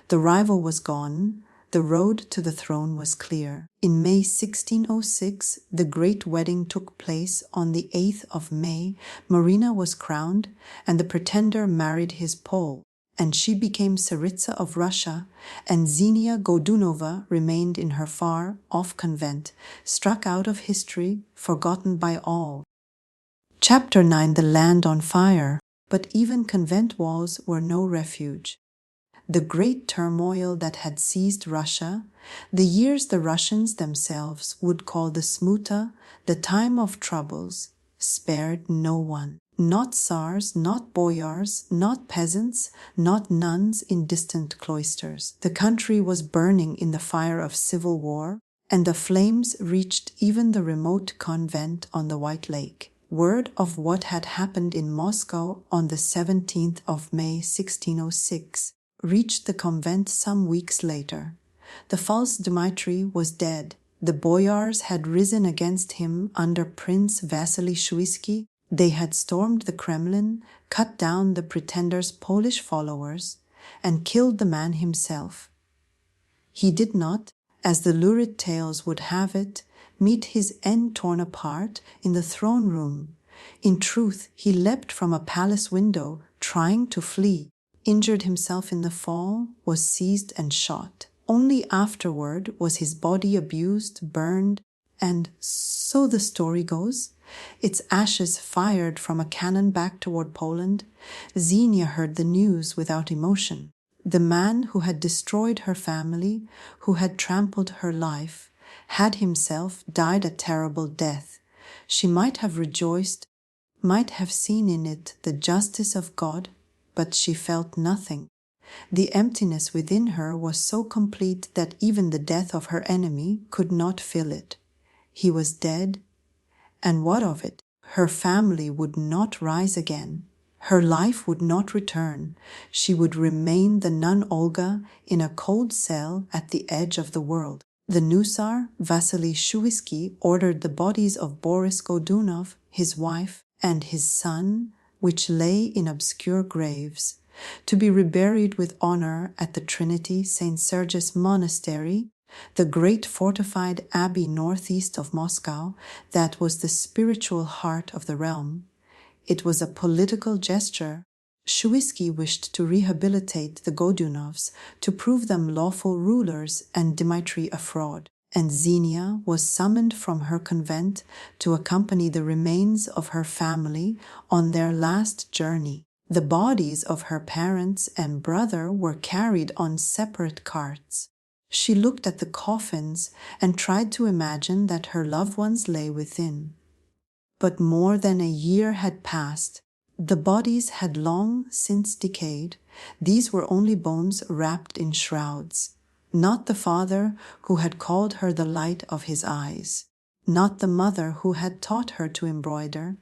The rival was gone. The road to the throne was clear. In May 1606, the great wedding took place. On the 8th of May, Marina was crowned, and the pretender married his Pole, and she became Tsaritsa of Russia, and Xenia Godunova remained in her far-off convent, struck out of history, forgotten by all. Chapter 9: The Land on Fire. But even convent walls were no refuge. The great turmoil that had seized Russia, the years the Russians themselves would call the Smuta, the time of troubles, spared no one. Not tsars, not boyars, not peasants, not nuns in distant cloisters. The country was burning in the fire of civil war, and the flames reached even the remote convent on the White Lake. Word of what had happened in Moscow on the 17th of May 1606 reached the convent some weeks later. The false Dmitri was dead. The boyars had risen against him under Prince Vasily Shuisky. They had stormed the Kremlin, cut down the pretender's Polish followers, and killed the man himself. He did not, as the lurid tales would have it, meet his end torn apart in the throne room. In truth, he leapt from a palace window, trying to flee, injured himself in the fall, was seized and shot. Only afterward was his body abused, burned, and, so the story goes, its ashes fired from a cannon back toward Poland. Xenia heard the news without emotion. The man who had destroyed her family, who had trampled her life, had himself died a terrible death. She might have rejoiced, might have seen in it the justice of God, but she felt nothing. The emptiness within her was so complete that even the death of her enemy could not fill it. He was dead. And what of it? Her family would not rise again. Her life would not return. She would remain the nun Olga in a cold cell at the edge of the world. The new Tsar, Vasily Shuisky, ordered the bodies of Boris Godunov, his wife, and his son, which lay in obscure graves, to be reburied with honor at the Trinity St. Sergius Monastery, the great fortified abbey northeast of Moscow that was the spiritual heart of the realm. It was a political gesture. Shuisky wished to rehabilitate the Godunovs, to prove them lawful rulers and Dmitry a fraud. And Xenia was summoned from her convent to accompany the remains of her family on their last journey. The bodies of her parents and brother were carried on separate carts. She looked at the coffins and tried to imagine that her loved ones lay within. But more than a year had passed. The bodies had long since decayed. These were only bones wrapped in shrouds. Not the father who had called her the light of his eyes. Not the mother who had taught her to embroider.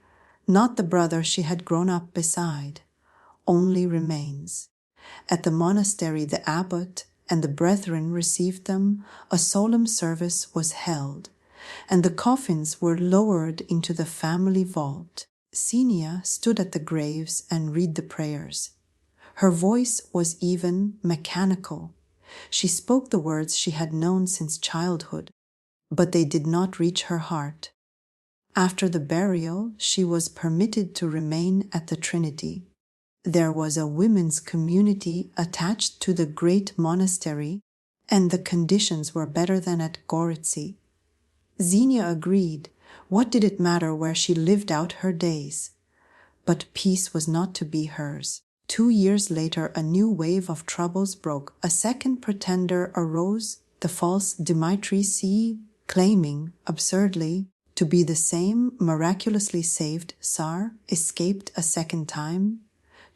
Not the brother she had grown up beside. Only remains. At the monastery the abbot and the brethren received them. A solemn service was held, and the coffins were lowered into the family vault. Xenia stood at the graves and read the prayers. Her voice was even mechanical. She spoke the words she had known since childhood, but they did not reach her heart. After the burial, she was permitted to remain at the Trinity. There was a women's community attached to the great monastery, and the conditions were better than at Goritsi. Xenia agreed. What did it matter where she lived out her days? But peace was not to be hers. 2 years later, a new wave of troubles broke. A second pretender arose, the false Dmitry C., claiming, absurdly, to be the same miraculously saved Tsar, escaped a second time.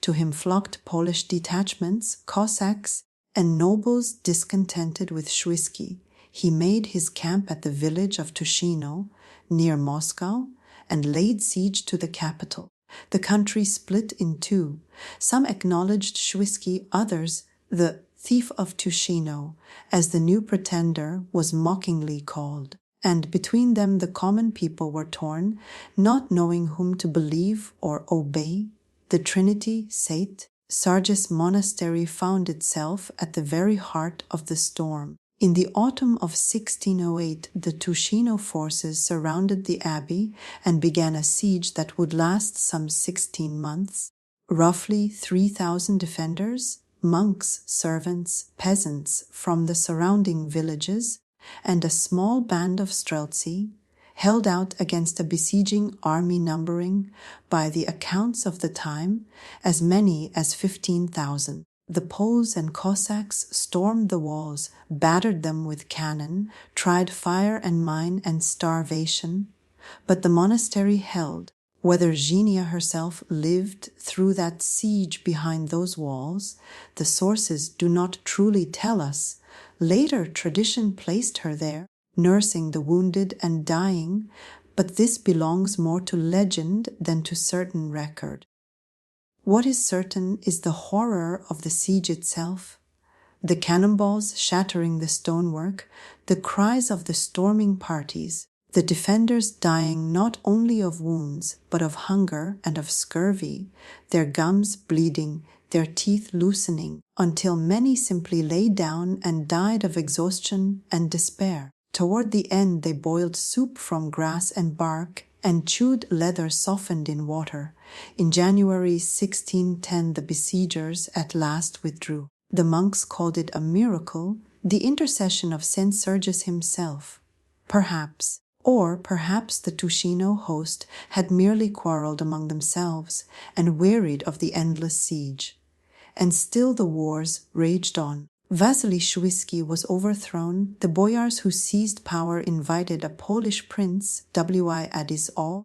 To him flocked Polish detachments, Cossacks, and nobles discontented with Shuisky. He made his camp at the village of Tushino, near Moscow, and laid siege to the capital. The country split in two. Some acknowledged Shuisky, others the thief of Tushino, as the new pretender was mockingly called. And between them the common people were torn, not knowing whom to believe or obey. The Trinity St. Sergius Monastery found itself at the very heart of the storm. In the autumn of 1608, the Tushino forces surrounded the abbey and began a siege that would last some 16 months. Roughly 3,000 defenders, monks, servants, peasants from the surrounding villages, and a small band of Streltsy held out against a besieging army numbering, by the accounts of the time, as many as 15,000. The Poles and Cossacks stormed the walls, battered them with cannon, tried fire and mine and starvation, but the monastery held. Whether Xenia herself lived through that siege behind those walls, the sources do not truly tell us. Later tradition placed her there, nursing the wounded and dying, but this belongs more to legend than to certain record. What is certain is the horror of the siege itself, the cannonballs shattering the stonework, the cries of the storming parties, the defenders dying not only of wounds, but of hunger and of scurvy, their gums bleeding, their teeth loosening, until many simply lay down and died of exhaustion and despair. Toward the end they boiled soup from grass and bark and chewed leather softened in water. In January 1610 the besiegers at last withdrew. The monks called it a miracle, the intercession of St. Sergius himself. Perhaps, or perhaps the Tushino host had merely quarreled among themselves and wearied of the endless siege. And still the wars raged on. Vasily Shuisky was overthrown. The boyars who seized power invited a Polish prince, W.I. Adisol,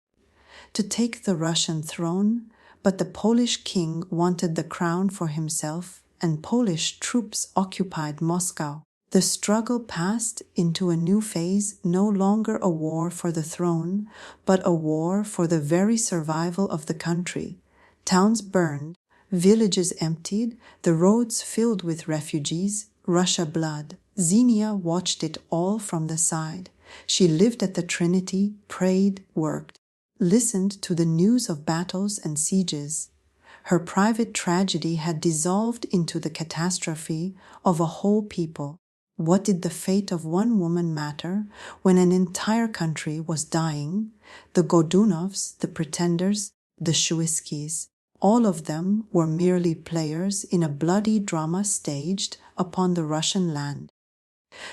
to take the Russian throne, but the Polish king wanted the crown for himself, and Polish troops occupied Moscow. The struggle passed into a new phase, no longer a war for the throne, but a war for the very survival of the country. Towns burned, villages emptied, the roads filled with refugees, Russia blood. Xenia watched it all from the side. She lived at the Trinity, prayed, worked, listened to the news of battles and sieges. Her private tragedy had dissolved into the catastrophe of a whole people. What did the fate of one woman matter when an entire country was dying? The Godunovs, the Pretenders, the Shuiskis, all of them were merely players in a bloody drama staged upon the Russian land.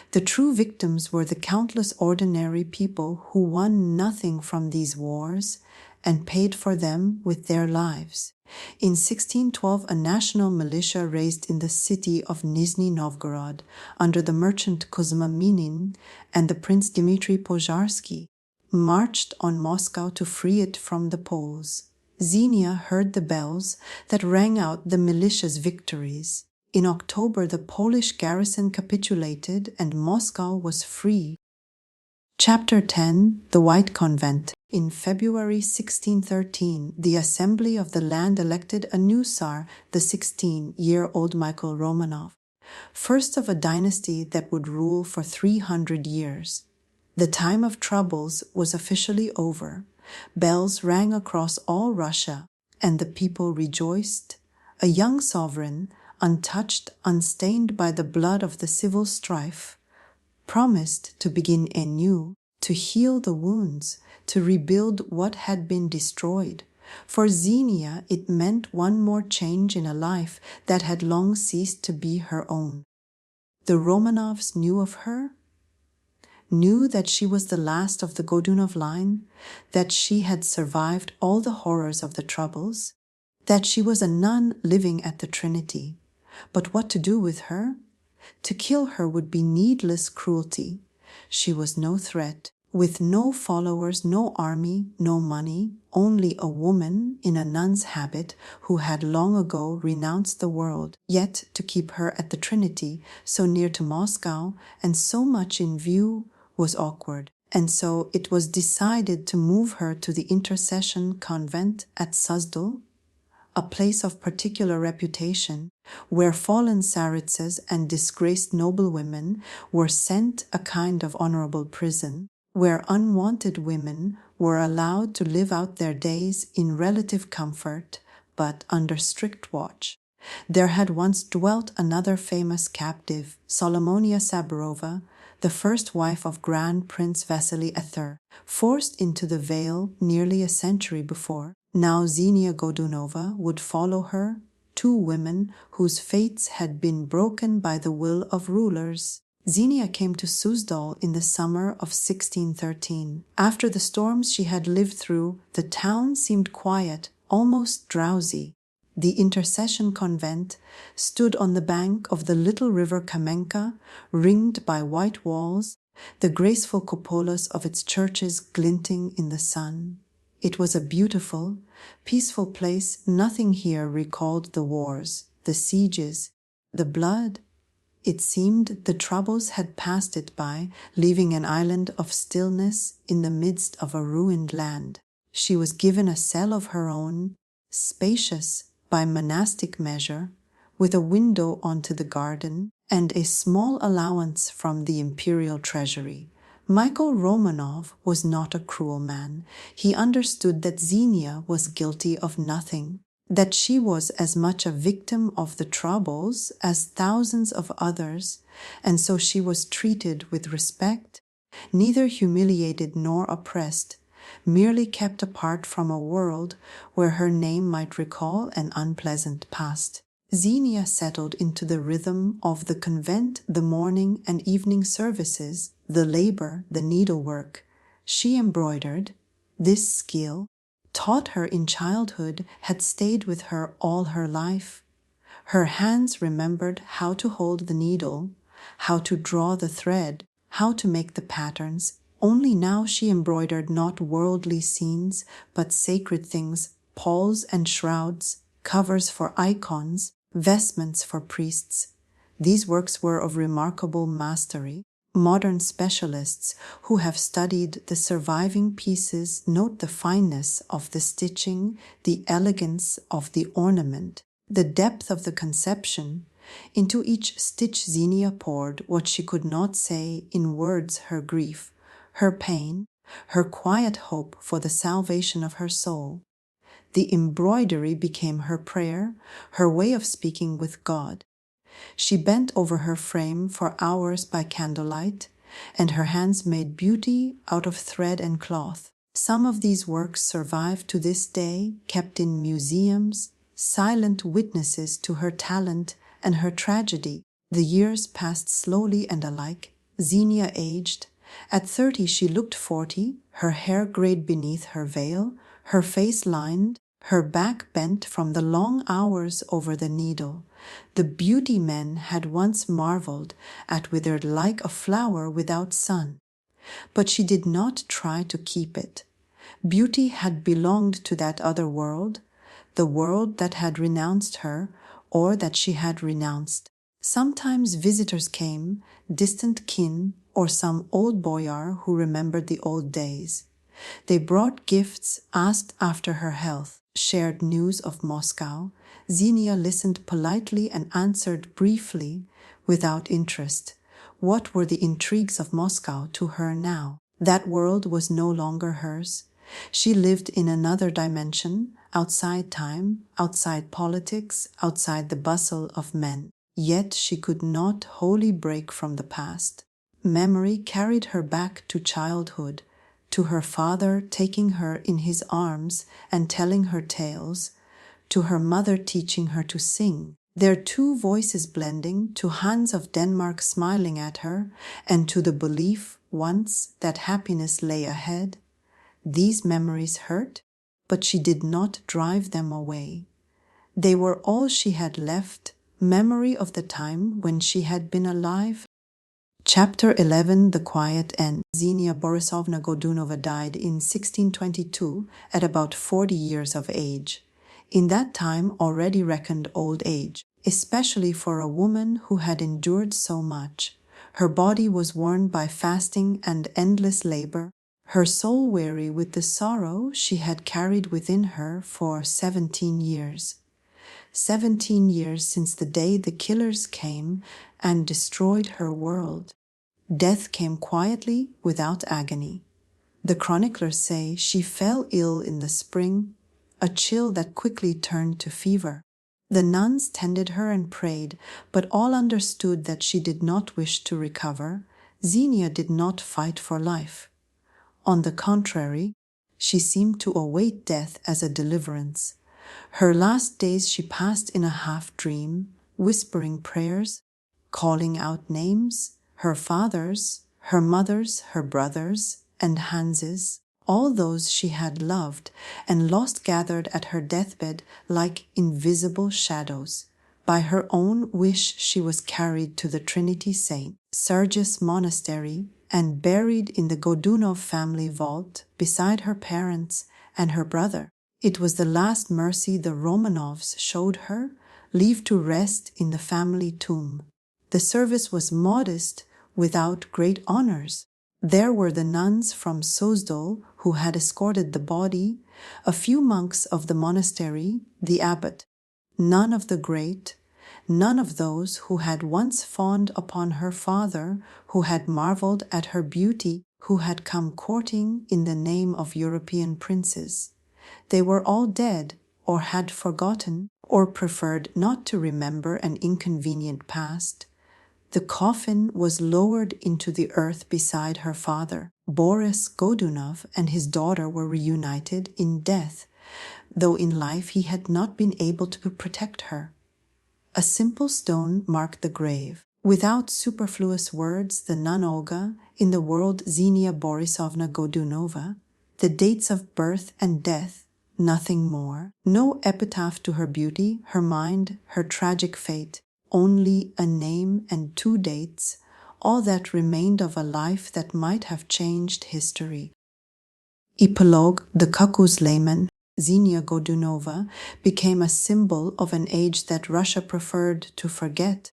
The true victims were the countless ordinary people who won nothing from these wars and paid for them with their lives. In 1612, a national militia raised in the city of Nizhny Novgorod under the merchant Kuzma Minin and the Prince Dmitry Pozharsky marched on Moscow to free it from the Poles. Xenia heard the bells that rang out the militia's victories. In October, the Polish garrison capitulated and Moscow was free. Chapter 10, The White Convent. In February 1613, the Assembly of the Land elected a new Tsar, the 16-year-old Michael Romanov, first of a dynasty that would rule for 300 years. The time of troubles was officially over. Bells rang across all Russia, and the people rejoiced. A young sovereign, untouched, unstained by the blood of the civil strife, promised to begin anew, to heal the wounds, to rebuild what had been destroyed. For Xenia, it meant one more change in a life that had long ceased to be her own. The Romanovs knew of her, knew that she was the last of the Godunov line, that she had survived all the horrors of the Troubles, that she was a nun living at the Trinity. But what to do with her? To kill her would be needless cruelty. She was no threat, with no followers, no army, no money, only a woman in a nun's habit who had long ago renounced the world. Yet to keep her at the Trinity, so near to Moscow and so much in view, was awkward. And so it was decided to move her to the Intercession Convent at Suzdal, a place of particular reputation, where fallen tsaritsas and disgraced noblewomen were sent, a kind of honorable prison, where unwanted women were allowed to live out their days in relative comfort, but under strict watch. There had once dwelt another famous captive, Solomonia Saburova, the first wife of Grand Prince Vasily Ether, forced into the veil nearly a century before. Now Xenia Godunova would follow her, two women whose fates had been broken by the will of rulers. Xenia came to Suzdal in the summer of 1613. After the storms she had lived through, the town seemed quiet, almost drowsy. The Intercession Convent stood on the bank of the little river Kamenka, ringed by white walls, the graceful cupolas of its churches glinting in the sun. It was a beautiful, peaceful place. Nothing here recalled the wars, the sieges, the blood. It seemed the Troubles had passed it by, leaving an island of stillness in the midst of a ruined land. She was given a cell of her own, spacious by monastic measure, with a window onto the garden and a small allowance from the imperial treasury. Michael Romanov was not a cruel man. He understood that Xenia was guilty of nothing, that she was as much a victim of the Troubles as thousands of others, and so she was treated with respect, neither humiliated nor oppressed, merely kept apart from a world where her name might recall an unpleasant past. Xenia settled into the rhythm of the convent, the morning and evening services, the labor, the needlework. She embroidered. This skill, taught her in childhood, had stayed with her all her life. Her hands remembered how to hold the needle, how to draw the thread, how to make the patterns. Only now she embroidered not worldly scenes, but sacred things, palls and shrouds, covers for icons, vestments for priests. These works were of remarkable mastery. Modern specialists who have studied the surviving pieces note the fineness of the stitching, the elegance of the ornament, the depth of the conception. Into each stitch Xenia poured what she could not say in words: her grief, her pain, her quiet hope for the salvation of her soul. The embroidery became her prayer, her way of speaking with God. She bent over her frame for hours by candlelight, and her hands made beauty out of thread and cloth. Some of these works survive to this day, kept in museums, silent witnesses to her talent and her tragedy. The years passed slowly and alike. Xenia aged. At 30 she looked 40, her hair grayed beneath her veil, her face lined, her back bent from the long hours over the needle. The beauty men had once marveled at withered like a flower without sun. But she did not try to keep it. Beauty had belonged to that other world, the world that had renounced her, or that she had renounced. Sometimes visitors came, distant kin, or some old boyar who remembered the old days. They brought gifts, asked after her health, shared news of Moscow. Xenia listened politely and answered briefly, without interest. What were the intrigues of Moscow to her now? That world was no longer hers. She lived in another dimension, outside time, outside politics, outside the bustle of men. Yet she could not wholly break from the past. Memory carried her back to childhood, to her father taking her in his arms and telling her tales, to her mother teaching her to sing, their two voices blending, to Hans of Denmark smiling at her, and to the belief once that happiness lay ahead. These memories hurt, but she did not drive them away. They were all she had left, memory of the time when she had been alive. Chapter 11, The Quiet End. Xenia Borisovna Godunova died in 1622 at about 40 years of age. In that time already reckoned old age, especially for a woman who had endured so much. Her body was worn by fasting and endless labor, her soul weary with the sorrow she had carried within her for 17 years. 17 years since the day the killers came and destroyed her world. Death came quietly, without agony. The chroniclers say she fell ill in the spring, a chill that quickly turned to fever. The nuns tended her and prayed, but all understood that she did not wish to recover. Xenia did not fight for life. On the contrary, she seemed to await death as a deliverance. Her last days she passed in a half-dream, whispering prayers, calling out names, her father's, her mother's, her brother's, and Hans's, all those she had loved and lost gathered at her deathbed like invisible shadows. By her own wish she was carried to the Trinity Saint Sergius Monastery and buried in the Godunov family vault beside her parents and her brother. It was the last mercy the Romanovs showed her, leave to rest in the family tomb. The service was modest, without great honors. There were the nuns from Suitors who had escorted the body, a few monks of the monastery, the abbot. None of the great, none of those who had once fawned upon her father, who had marveled at her beauty, who had come courting in the name of European princes. They were all dead, or had forgotten, or preferred not to remember an inconvenient past. The coffin was lowered into the earth beside her father. Boris Godunov and his daughter were reunited in death, though in life he had not been able to protect her. A simple stone marked the grave. Without superfluous words, the nun Olga, in the world Xenia Borisovna Godunova, the dates of birth and death, nothing more. No epitaph to her beauty, her mind, her tragic fate. Only a name and 2 dates, all that remained of a life that might have changed history. Epilogue, the Cuckoo's Lament. Xenia Godunova became a symbol of an age that Russia preferred to forget.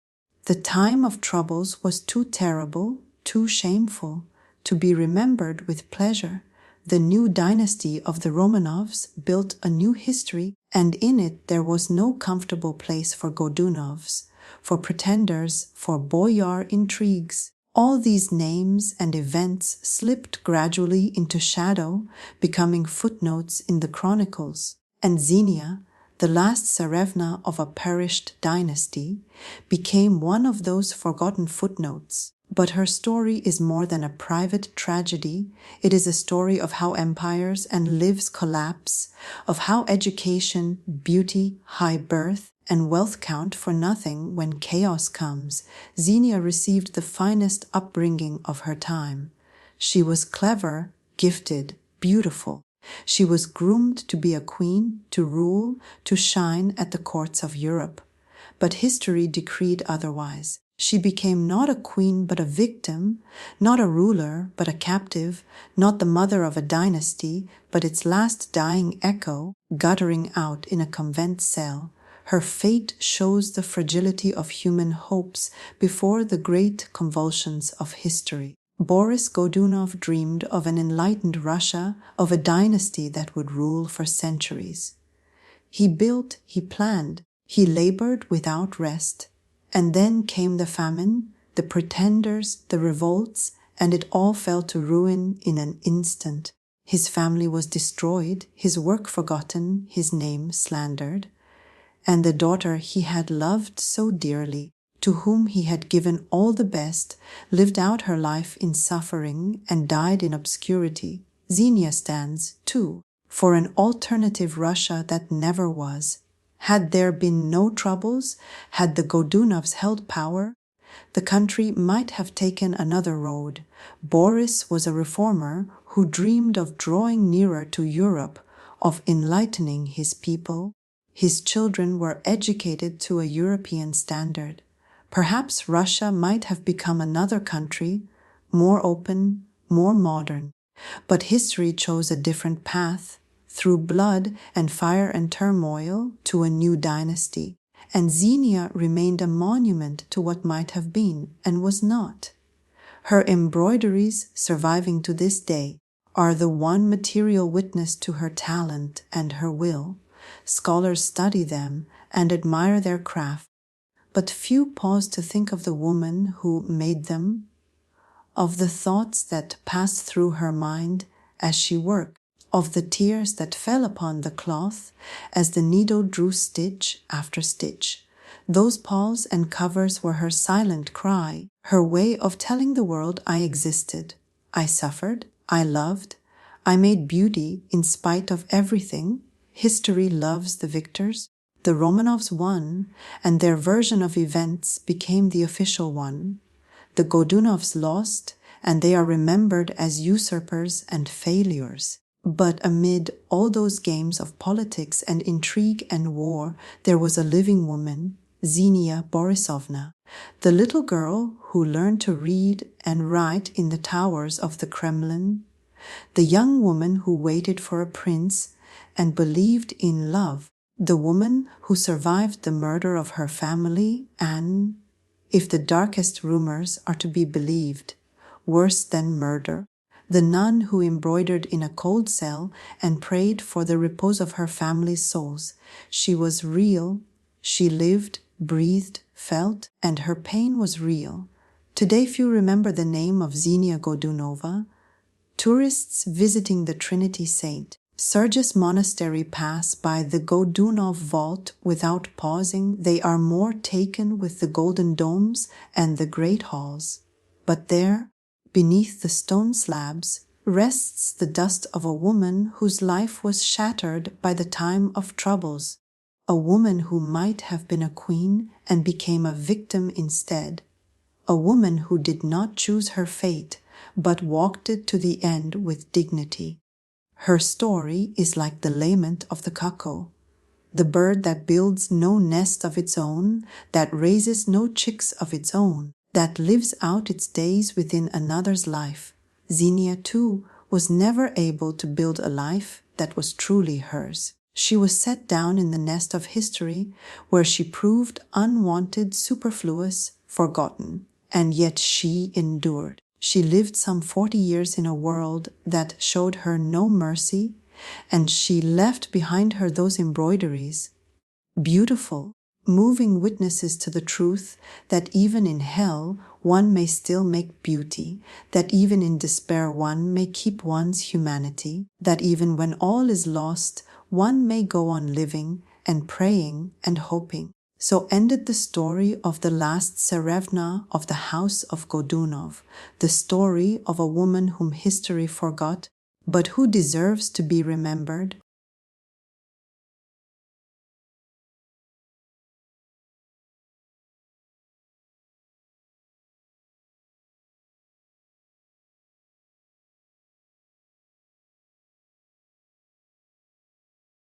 The time of troubles was too terrible, too shameful, to be remembered with pleasure. The new dynasty of the Romanovs built a new history, and in it there was no comfortable place for Godunovs, for pretenders, for boyar intrigues. All these names and events slipped gradually into shadow, becoming footnotes in the chronicles. And Xenia, the last Tsarevna of a perished dynasty, became one of those forgotten footnotes. But her story is more than a private tragedy. It is a story of how empires and lives collapse, of how education, beauty, high birth, and wealth count for nothing when chaos comes. Xenia received the finest upbringing of her time. She was clever, gifted, beautiful. She was groomed to be a queen, to rule, to shine at the courts of Europe. But history decreed otherwise. She became not a queen but a victim, not a ruler but a captive, not the mother of a dynasty but its last dying echo, guttering out in a convent cell. Her fate shows the fragility of human hopes before the great convulsions of history. Boris Godunov dreamed of an enlightened Russia, of a dynasty that would rule for centuries. He built, he planned, he labored without rest. And then came the famine, the pretenders, the revolts, and it all fell to ruin in an instant. His family was destroyed, his work forgotten, his name slandered. And the daughter he had loved so dearly, to whom he had given all the best, lived out her life in suffering and died in obscurity. Xenia stands, too, for an alternative Russia that never was. Had there been no troubles, had the Godunovs held power, the country might have taken another road. Boris was a reformer who dreamed of drawing nearer to Europe, of enlightening his people. His children were educated to a European standard. Perhaps Russia might have become another country, more open, more modern. But history chose a different path, through blood and fire and turmoil, to a new dynasty. And Xenia remained a monument to what might have been and was not. Her embroideries, surviving to this day, are the one material witness to her talent and her will. Scholars study them and admire their craft, but few pause to think of the woman who made them, of the thoughts that passed through her mind as she worked, of the tears that fell upon the cloth as the needle drew stitch after stitch. Those palls and covers were her silent cry, her way of telling the world I existed, I suffered, I loved, I made beauty in spite of everything. History loves the victors. The Romanovs won, and their version of events became the official one. The Godunovs lost, and they are remembered as usurpers and failures. But amid all those games of politics and intrigue and war, there was a living woman, Xenia Borisovna, the little girl who learned to read and write in the towers of the Kremlin, the young woman who waited for a prince and believed in love, the woman who survived the murder of her family and, if the darkest rumors are to be believed, worse than murder, the nun who embroidered in a cold cell and prayed for the repose of her family's souls. She was real. She lived, breathed, felt, and her pain was real. Today few remember the name of Xenia Godunova. Tourists visiting the Trinity Saint, Sergius Monastery pass by the Godunov vault without pausing. They are more taken with the golden domes and the great halls. But there, beneath the stone slabs, rests the dust of a woman whose life was shattered by the time of troubles, a woman who might have been a queen and became a victim instead, a woman who did not choose her fate but walked it to the end with dignity. Her story is like the lament of the cuckoo, the bird that builds no nest of its own, that raises no chicks of its own, that lives out its days within another's life. Xenia, too, was never able to build a life that was truly hers. She was set down in the nest of history, where she proved unwanted, superfluous, forgotten, and yet she endured. She lived some 40 years in a world that showed her no mercy, and she left behind her those embroideries, beautiful, moving witnesses to the truth that even in hell one may still make beauty, that even in despair one may keep one's humanity, that even when all is lost, one may go on living and praying and hoping. So ended the story of the last Tsarevna of the House of Godunov, the story of a woman whom history forgot, but who deserves to be remembered